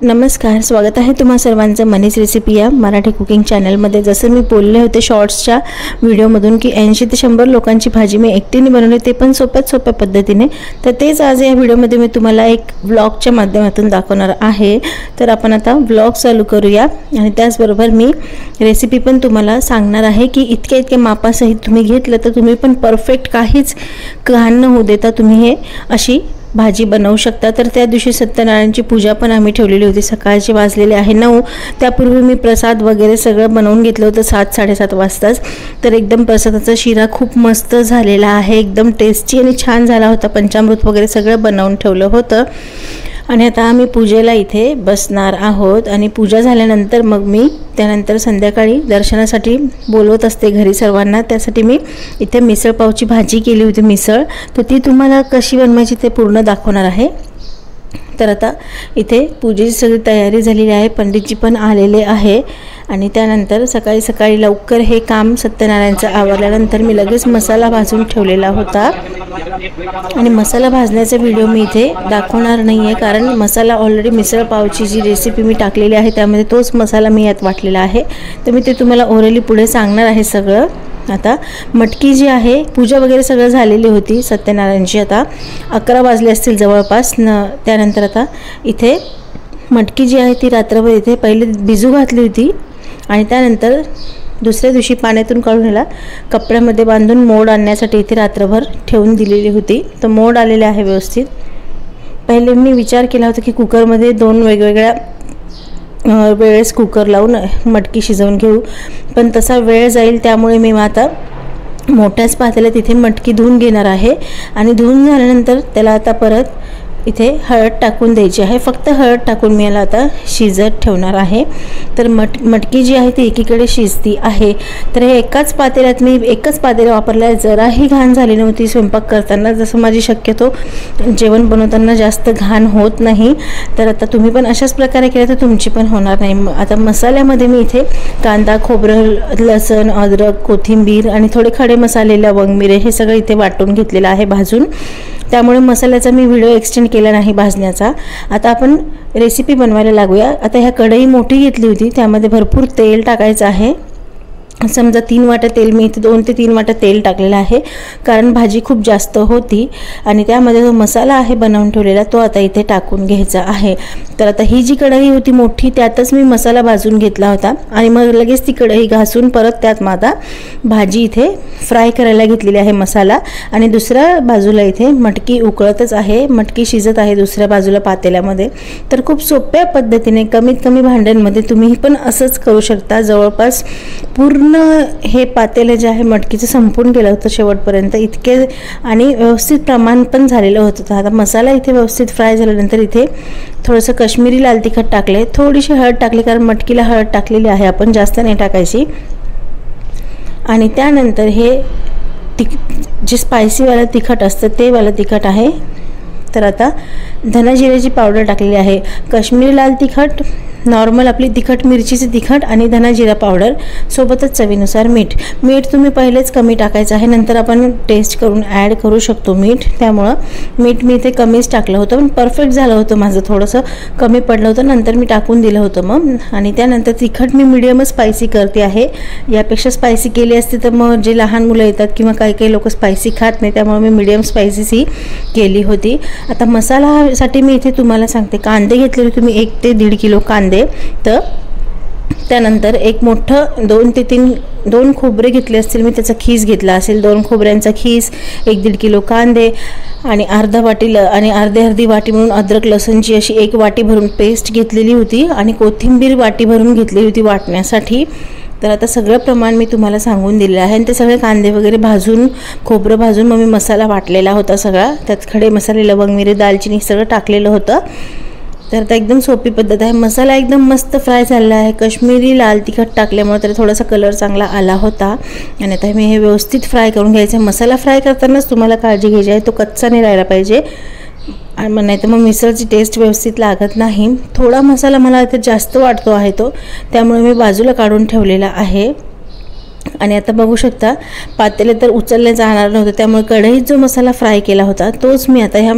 नमस्कार, स्वागत आहे तुम्हा सर्वांचं मनीस रेसिपी या मराठी कुकिंग चॅनलमध्ये। जसं मी बोलले होते शॉर्ट्सच्या व्हिडिओमधून की 80 ते 100 लोकांची भाजी मी एकटीने बनवली, ते पण सोप्या पद्धतीने। तर तेच आज या व्हिडिओमध्ये मी तुम्हाला एक व्लॉगच्या माध्यमातून दाखवणार आहे। तर आपण आता व्लॉग चालू करूया आणि त्याचबरोबर मी रेसिपी पण तुम्हाला सांगणार आहे की इतके मापासहित तुम्ही घेतलं तर तुम्ही पण परफेक्ट काहीच घाण न होऊ देता तुम्ही हे अशी भाजी बनवू शकता। तर त्या दिवशी सत्यनारायणची पूजा पण आम्ही ठेवलेली होती। सकाळचे वाजलेले आहे 9। त्यापूर्वी मी प्रसाद वगैरे सगळं बनवून घेतलं होतं 7-7:30 वाजताच। तर एकदम प्रसादाचा शिरा खूप मस्त झालेला आहे, एकदम टेस्टी आणि छान झाला होता। पंचामृत वगैरे सगळं बनवून ठेवलं होतं आणि आता आम्ही पूजेला इथे बसणार आहोत आणि पूजा झाल्यानंतर मग मी त्यानंतर संध्याकाळी दर्शनासाठी बोलवत असते घरी सर्वांना। त्यासाठी मी इथे मिसळ पावची भाजी केली होती, मिसळ। तर ती तुम्हाला कशी बनवायची ते पूर्ण दाखवणार आहे। तर आता इथे पूजेची सगळी तयारी झालेली आहे, पंडितजी पण आलेले आहे आणि त्यानंतर सकाळी लवकर हे काम सत्यनारायणचं आवरल्यानंतर मी लगेच मसाला भाजून ठेवलेला होता आणि मसाला भाजण्याचा व्हिडिओ मी इथे दाखवणार नाही आहे, कारण मसाला ऑलरेडी मिसळ पावची जी रेसिपी मी टाकलेली आहे त्यामध्ये तोच मसाला मी यात वाटलेला आहे। तर मी ते तुम्हाला ओरली पुढे सांगणार आहे सगळं। आता मटकी जी आहे, पूजा वगैरे सगळं झालेली होती सत्यनारायणची। आता 11 वाजले असतील जवळपास त्यानंतर आता इथे मटकी जी आहे ती रात्रभर इथे पहिले भिजू घातली होती आणि त्यानंतर दुसऱ्या दिवशी पाण्यातून काढून याला कपड्यामध्ये बांधून मोड आणण्यासाठी इथे रात्रभर ठेवून दिलेली होती। तर मोड आलेले आहे व्यवस्थित। पहिले मी विचार केला होता की कुकरमध्ये 2 वेगवेगळ्या वेळेस कुकर लावून मटकी शिजवून घेऊ, पण तसा वेळ जाईल त्यामुळे मी आता मोठ्याच पातेल्यात इथे मटकी धुवून घेणार आहे आणि धुवून झाल्यानंतर त्याला आता परत इथे हळद टाकून द्यायची आहे। फक्त हळद टाकून मी याला आता शिजत ठेवणार आहे। तर मटकी जी आहे ती एकीकडे शिजती आहे। तर हे एकच पातेलं वापरलं आहे, जराही घाण झाली नव्हती स्वयंपाक करताना। जसं माझी शक्यतो जेवण बनवताना जास्त घाण होत नाही, तर आता तुम्ही पण अशाच प्रकारे केलं तर तुमची पण होणार नाही। आता मसाल्यामध्ये मी इथे कांदा, खोबरं, लसण, अद्रक, कोथिंबीर आणि थोडे खडे मसाले, लवंग, मिरे हे सगळं इथे वाटून घेतलेलं आहे भाजून। त्यामुळे मसाल्याचा मी व्हिडिओ एक्सटेंड केला नाही भाजण्याचा। आता आपण रेसिपी बनवायला लागूया। आता ह्या कढई मोठी घेतली होती, त्यामध्ये भरपूर तेल टाकायचं आहे। समजा 3 वाट्या तेल मी इथे 2 ते 3 वाट्या तेल टाकलेलं आहे, कारण भाजी खूप जास्त होती आणि त्यामध्ये जो मसाला आहे बनवून ठेवलेला तो आता इथे टाकून घ्यायचा आहे। तर आता ही जी कढई होती मोठी त्यातच मी मसाला भाजून घेतला होता आणि मग लगेच ती कढई घासून परत त्यात माझा भाजी इथे फ्राय करायला घेतलेली आहे मसाला। आणि दुसऱ्या बाजूला इथे मटकी उकळतच आहे, मटकी शिजत आहे दुसऱ्या बाजूला पातेल्यामध्ये। तर खूप सोप्या पद्धतीने कमीत कमी भांड्यांमध्ये तुम्ही पण असंच करू शकता। जवळपास पूर्ण हे पातेले जे आहे मटकीचं संपून गेलं होतं शेवटपर्यंत इतके, आणि व्यवस्थित प्रमाण पण झालेलं होतं। आता मसाला इथे व्यवस्थित फ्राय झाल्यानंतर इथे थोडंसं काश्मीरी लाल तिखट टाकले, थोडीशी हळद टाकली, कारण मटकीला हळद टाकलेली आहे आपण, जास्त नाही टाकायची। आणि त्यानंतर हे जे स्पायसीवालं तिखट असतं ते वालं तिखट आहे। तर आता धना जिऱ्याची पावडर टाकलेली आहे, काश्मीरी लाल तिखट, नॉर्मल आपली तिखट मिरचीची तिखट आणि धना जिरा पावडर, सोबतच चवीनुसार मीठ तुम्ही पहिलेच कमी टाकायचं आहे, नंतर आपण टेस्ट करून ॲड करू शकतो मीठ। त्यामुळं मीठ मी इथे कमीच टाकलं होतं, पण परफेक्ट झालं होतं माझं, थोडंसं कमी पडलं होतं, नंतर मी टाकून दिलं होतं मग। आणि त्यानंतर तिखट मी मिडियमच स्पायसी करते आहे, यापेक्षा स्पायसी केली असती तर मग जे लहान मुलं येतात किंवा काही लोक स्पायसी खात नाही, त्यामुळे मी मिडियम स्पायसीच ही केली होती। आता मसाल्यासाठी मी इथे तुम्हाला सांगते, कांदे घेतलेले तुम्ही 1 ते 1.5 किलो कांदे। तर त्यानंतर एक मोठं 2 ते 3 खोबरे घेतले असतील मी, त्याचा खीस घेतला असेल, 2 खोबऱ्यांचा खीस, 1-1.5 किलो कांदे आणि अर्धी वाटी म्हणून अद्रक लसूणची अशी 1 वाटी भरून पेस्ट घेतलेली होती आणि कोथिंबीर वाटी भरून घेतलेली होती वाटण्यासाठी। तर आता सगळं प्रमाण मी तुम्हाला सांगून दिलेलं आहे आणि ते सगळे कांदे वगैरे भाजून, खोबरं भाजून मग मी मसाला वाटलेला होता सगळा, त्यात खडे मसाले, लवंग, मिरे, दालचिनी सगळं टाकलेलं होतं। तर आता एकदम सोपी पद्धत आहे। मसाला एकदम मस्त फ्राय झालेला आहे, काश्मीरी लाल तिखट टाकल्यामुळे तर थोडासा कलर चांगला आला होता। आणि आता मी हे व्यवस्थित फ्राय करून घ्यायचं आहे। मसाला फ्राय करतानाच तुम्हाला काळजी घ्यायची आहे, तो कच्चा नाही राहिला पाहिजे, आणि नाही तर मग मिसळची टेस्ट व्यवस्थित लागत नाही। थोडा मसाला मला इथे जास्त वाटतो आहे तो, त्यामुळे मी बाजूला काढून ठेवलेला आहे। आणि आता बघू शकता पातेले तर उचलले जाणार नव्हते, त्यामुळे कढईत जो मसाला फ्राय केला होता तोच मी आता ह्या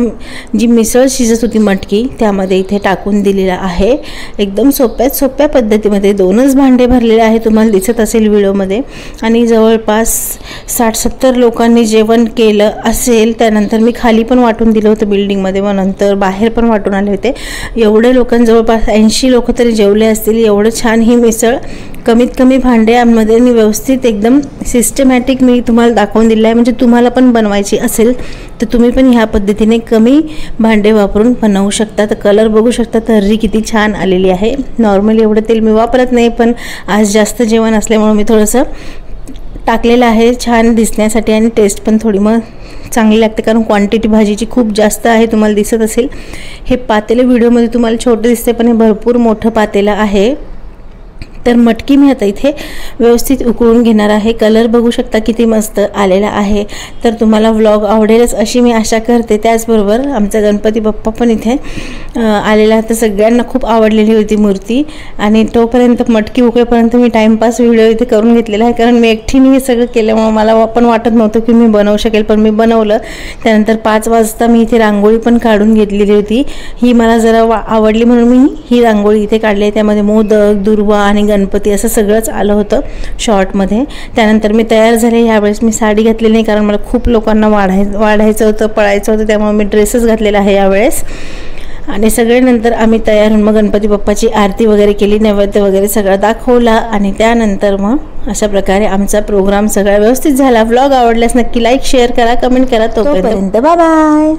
जी मिसळ शिजत होती मटकी त्यामध्ये इथे टाकून दिलेला आहे। एकदम सोप्या पद्धतीमध्ये 2च भांडे भरलेले आहे, तुम्हाला दिसत असेल व्हिडिओमध्ये। आणि जवळपास 60-70 लोकांनी जेवण केलं असेल। त्यानंतर मी खाली पण वाटून दिलं होतं बिल्डिंगमध्ये, मग नंतर बाहेर पण वाटून आले होते। एवढे लोकांनी जवळपास 80 लोक तरी जेवले असतील। एवढं छान ही मिसळ कमीत कमी भांड्यामध्ये आणि व्यवस्थित एकदम सिस्टमॅटिक मी तुम्हाला दाखवून दिलं आहे। म्हणजे तुम्हाला पण बनवायची असेल तर तुम्ही पण ह्या पद्धतीने कमी भांडे वापरून बनवू शकता। तर कलर बघू शकता तर्री किती छान आलेली आहे। नॉर्मली एवढं तेल मी वापरत नाही, पण आज जास्त जेवण असल्यामुळे मी थोडंसं टाकलेलं आहे छान दिसण्यासाठी आणि टेस्ट पण थोडी मग चांगली लागते, कारण क्वांटिटी भाजीची खूप जास्त आहे, तुम्हाला दिसत असेल। हे पातेले व्हिडिओमध्ये तुम्हाला छोटे दिसते, पण हे भरपूर मोठं पातेलं आहे। तर मटकी मी आता इथे व्यवस्थित उकळून घेणार आहे। कलर बघू शकता किती मस्त आलेला आहे। तर तुम्हाला व्लॉग आवडेलच अशी मी आशा करते। त्याचबरोबर आमचा गणपती बाप्पा पण इथे आलेला, तर सगळ्यांना खूप आवडलेली होती मूर्ती। आणि तोपर्यंत मटकी उकळेपर्यंत मी टाइमपास व्हिडिओ इथे करून घेतलेला आहे, कारण मी एकटीने हे सगळं केल्यामुळे मला पण वाटत नव्हतं की मी बनवू शकेल, पण मी बनवलं। त्यानंतर 5 वाजता मी इथे रांगोळी पण काढून घेतलेली होती, ही मला जरा आवडली म्हणून मी ही रांगोळी इथे काढली आहे। त्यामध्ये मोदक, दुर्वा आणि गणपती असं सगळंच आलं होतं शॉर्टमध्ये। त्यानंतर मी तयार झाले। यावेळेस मी साडी घातली नाही, कारण मला खूप लोकांना वाढायचं होतं, पळायचं होतं, त्यामुळे मी ड्रेसच घातलेला आहे यावेळेस। आणि सगळे नंतर आम्ही तयार होऊन मग गणपती बाप्पाची आरती वगैरे केली, नैवेद्य वगैरे सगळं दाखवला आणि त्यानंतर मग अशा प्रकारे आमचा प्रोग्राम सगळा व्यवस्थित झाला। व्लॉग आवडल्यास नक्की लाईक, शेअर करा, कमेंट करा। तोपर्यंत बाय बाय।